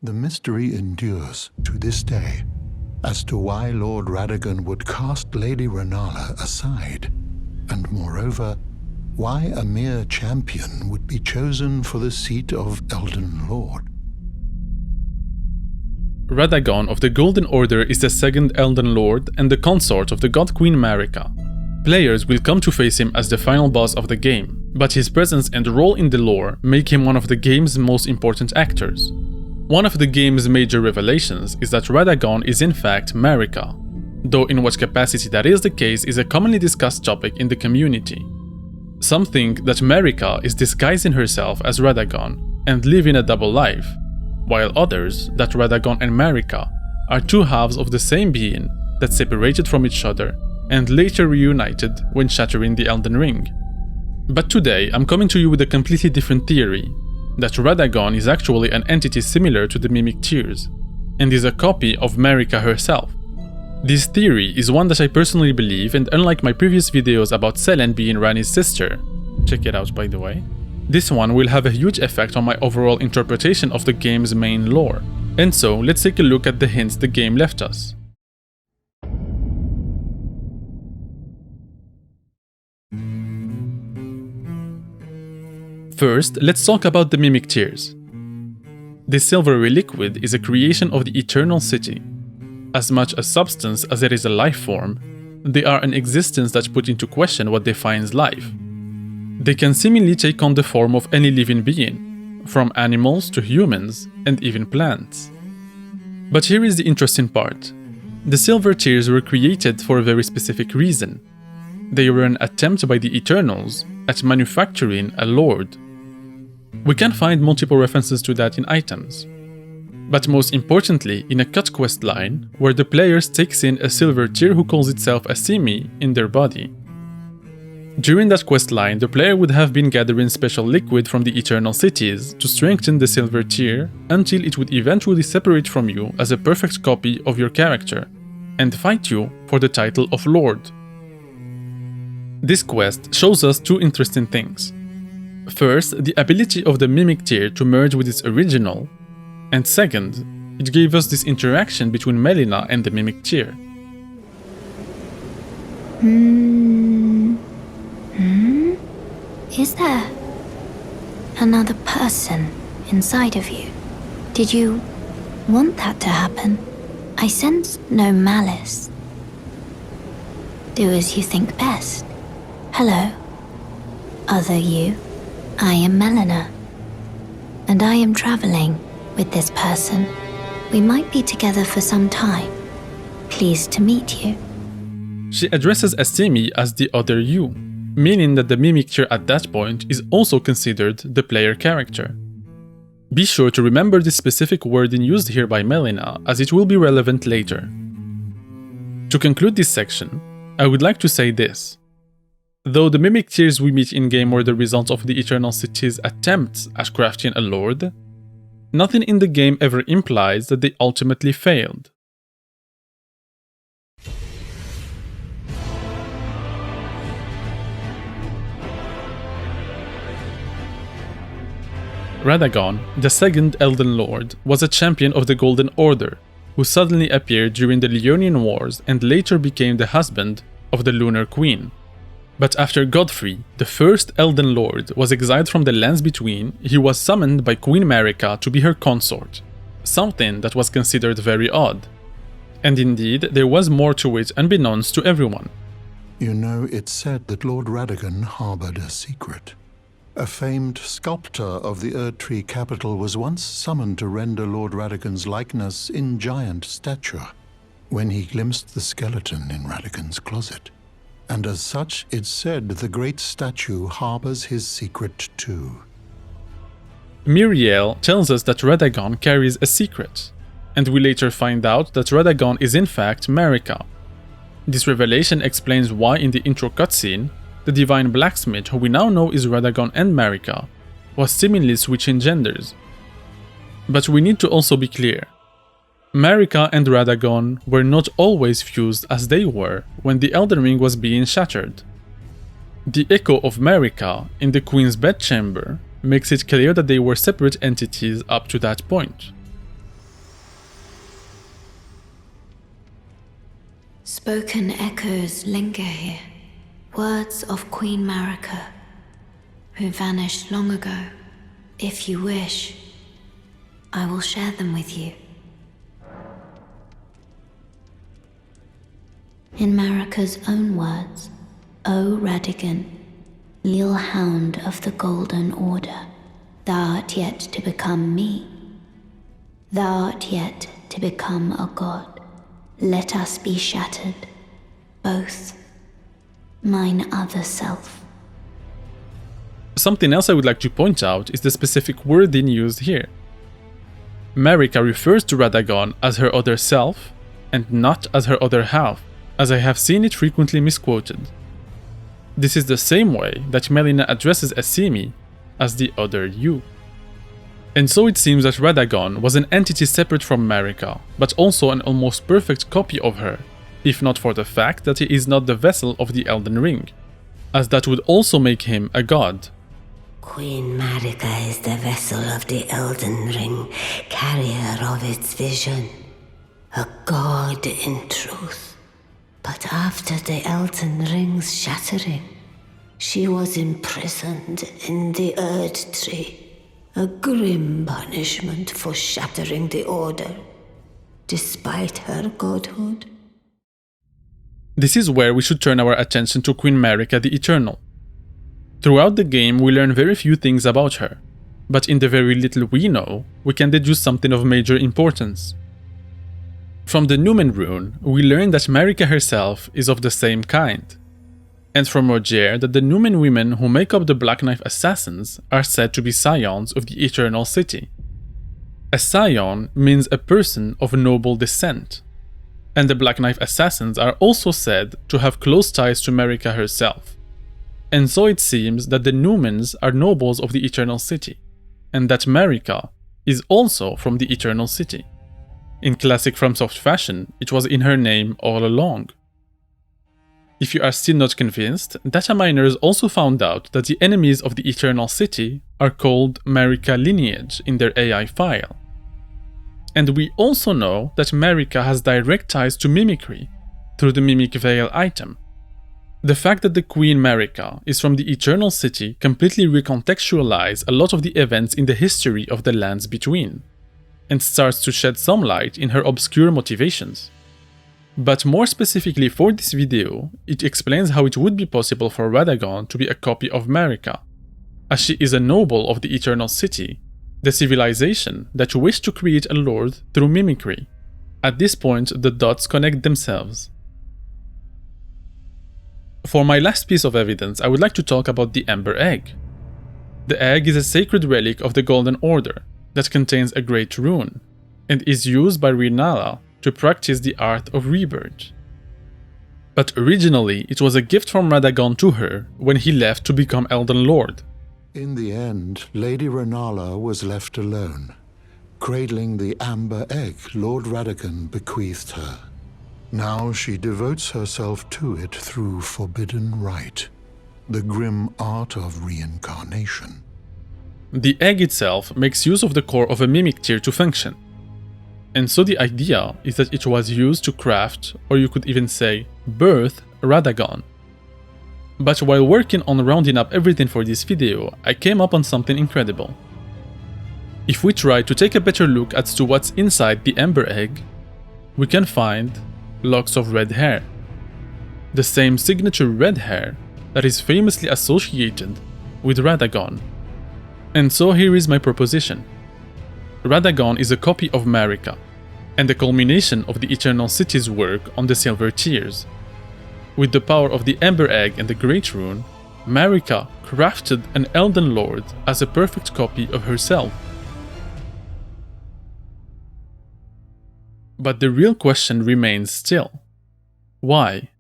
The mystery endures to this day as to why Lord Radagon would cast Lady Renala aside, and moreover, why a mere champion would be chosen for the seat of Elden Lord. Radagon of the Golden Order is the second Elden Lord and the consort of the God Queen Marika. Players will come to face him as the final boss of the game, but his presence and role in the lore make him one of the game's most important actors. One of the game's major revelations is that Radagon is in fact Marika, though in what capacity that is the case is a commonly discussed topic in the community. Some think that Marika is disguising herself as Radagon and living a double life, while others that Radagon and Marika are two halves of the same being that separated from each other and later reunited when shattering the Elden Ring. But today I'm coming to you with a completely different theory, that Radagon is actually an entity similar to the Mimic Tears, and is a copy of Marika herself. This theory is one that I personally believe, and unlike my previous videos about Selen being Ranni's sister, check it out by the way, this one will have a huge effect on my overall interpretation of the game's main lore. And so, let's take a look at the hints the game left us. First, let's talk about the Mimic Tears. This silvery liquid is a creation of the Eternal City. As much a substance as it is a life form, they are an existence that put into question what defines life. They can seemingly take on the form of any living being, from animals to humans, and even plants. But here is the interesting part. The Silver Tears were created for a very specific reason. They were an attempt by the Eternals at manufacturing a Lord. We can find multiple references to that in items, but most importantly in a cut quest line where the player takes in a silver tear who calls itself a simi in their body. During that quest line, the player would have been gathering special liquid from the Eternal Cities to strengthen the silver tear until it would eventually separate from you as a perfect copy of your character and fight you for the title of Lord. This quest shows us two interesting things. First, the ability of the Mimic Tear to merge with its original, and second, it gave us this interaction between Melina and the Mimic Tear. Is there another person inside of you? Did you want that to happen? I sense no malice. Do as you think best. Hello, other you. I am Melina, and I am traveling with this person. We might be together for some time. Pleased to meet you. She addresses Asimi as the other you, meaning that the Mimic Tear at that point is also considered the player character. Be sure to remember this specific wording used here by Melina, as it will be relevant later. To conclude this section, I would like to say this. Though the Mimic Tears we meet in-game were the result of the Eternal City's attempts at crafting a Lord, nothing in the game ever implies that they ultimately failed. Radagon, the second Elden Lord, was a champion of the Golden Order, who suddenly appeared during the Leonian Wars and later became the husband of the Lunar Queen. But after Godfrey, the first Elden Lord, was exiled from the lands between, he was summoned by Queen Marika to be her consort, something that was considered very odd. And indeed, there was more to it unbeknownst to everyone. You know, it's said that Lord Radagon harbored a secret. A famed sculptor of the Erdtree capital was once summoned to render Lord Radagon's likeness in giant stature, when he glimpsed the skeleton in Radagon's closet. And as such, it's said the great statue harbors his secret too. Miriel tells us that Radagon carries a secret, and we later find out that Radagon is in fact Marika. This revelation explains why in the intro cutscene, the divine blacksmith, who we now know is Radagon and Marika, was seemingly switching genders. But we need to also be clear. Marika and Radagon were not always fused as they were when the Elden Ring was being shattered. The echo of Marika in the Queen's bedchamber makes it clear that they were separate entities up to that point. Spoken echoes linger here. Words of Queen Marika, who vanished long ago. If you wish, I will share them with you. In Marika's own words, O Radagon, leal hound of the Golden Order, thou art yet to become me. Thou art yet to become a god. Let us be shattered, both. Mine other self. Something else I would like to point out is the specific wording used here. Marika refers to Radagon as her other self, and not as her other half, as I have seen it frequently misquoted. This is the same way that Melina addresses Asimi as the other you. And so it seems that Radagon was an entity separate from Marika, but also an almost perfect copy of her, if not for the fact that he is not the vessel of the Elden Ring, as that would also make him a god. Queen Marika is the vessel of the Elden Ring, carrier of its vision, a god in truth. But after the Elden Ring's shattering, she was imprisoned in the Erd Tree, a grim punishment for shattering the Order, despite her godhood. This is where we should turn our attention to Queen Marika the Eternal. Throughout the game we learn very few things about her, but in the very little we know, we can deduce something of major importance. From the Numen rune, we learn that Marika herself is of the same kind, and from Roger that the Numen women who make up the Black Knife Assassins are said to be scions of the Eternal City. A scion means a person of noble descent, and the Black Knife Assassins are also said to have close ties to Marika herself. And so it seems that the Numens are nobles of the Eternal City, and that Marika is also from the Eternal City. In classic FromSoft fashion, it was in her name all along. If you are still not convinced, data miners also found out that the enemies of the Eternal City are called Marika lineage in their AI file. And we also know that Marika has direct ties to mimicry through the Mimic Veil item. The fact that the Queen Marika is from the Eternal City completely recontextualizes a lot of the events in the history of the lands between, and starts to shed some light in her obscure motivations. But more specifically for this video, it explains how it would be possible for Radagon to be a copy of Marika, as she is a noble of the Eternal City, the civilization that wished to create a lord through mimicry. At this point, the dots connect themselves. For my last piece of evidence, I would like to talk about the Ember Egg. The egg is a sacred relic of the Golden Order that contains a great rune, and is used by Rennala to practice the art of rebirth. But originally, it was a gift from Radagon to her when he left to become Elden Lord. In the end, Lady Rennala was left alone, cradling the amber egg Lord Radagon bequeathed her. Now she devotes herself to it through forbidden rite, the grim art of reincarnation. The egg itself makes use of the core of a mimic tier to function. And so the idea is that it was used to craft, or you could even say, birth, Radagon. But while working on rounding up everything for this video, I came up on something incredible. If we try to take a better look as to what's inside the Ember Egg, we can find locks of red hair. The same signature red hair that is famously associated with Radagon. And so here is my proposition. Radagon is a copy of Marika, and the culmination of the Eternal City's work on the Silver Tears. With the power of the Ember Egg and the Great Rune, Marika crafted an Elden Lord as a perfect copy of herself. But the real question remains still. Why?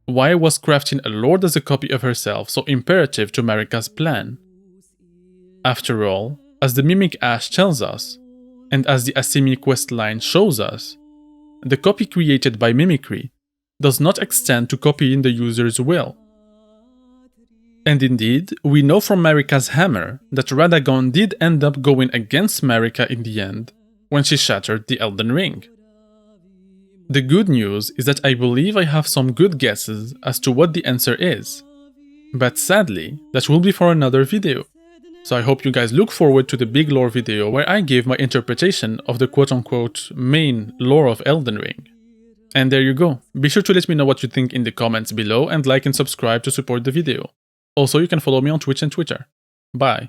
Why was crafting a lord as a copy of herself so imperative to Marika's plan? After all, as the Mimic Ash tells us, and as the Asimi questline shows us, the copy created by mimicry does not extend to copying the user's will. And indeed, we know from Marika's hammer that Radagon did end up going against Marika in the end, when she shattered the Elden Ring. The good news is that I believe I have some good guesses as to what the answer is. But sadly, that will be for another video. So I hope you guys look forward to the big lore video where I give my interpretation of the quote-unquote main lore of Elden Ring. And there you go. Be sure to let me know what you think in the comments below and like and subscribe to support the video. Also, you can follow me on Twitch and Twitter. Bye.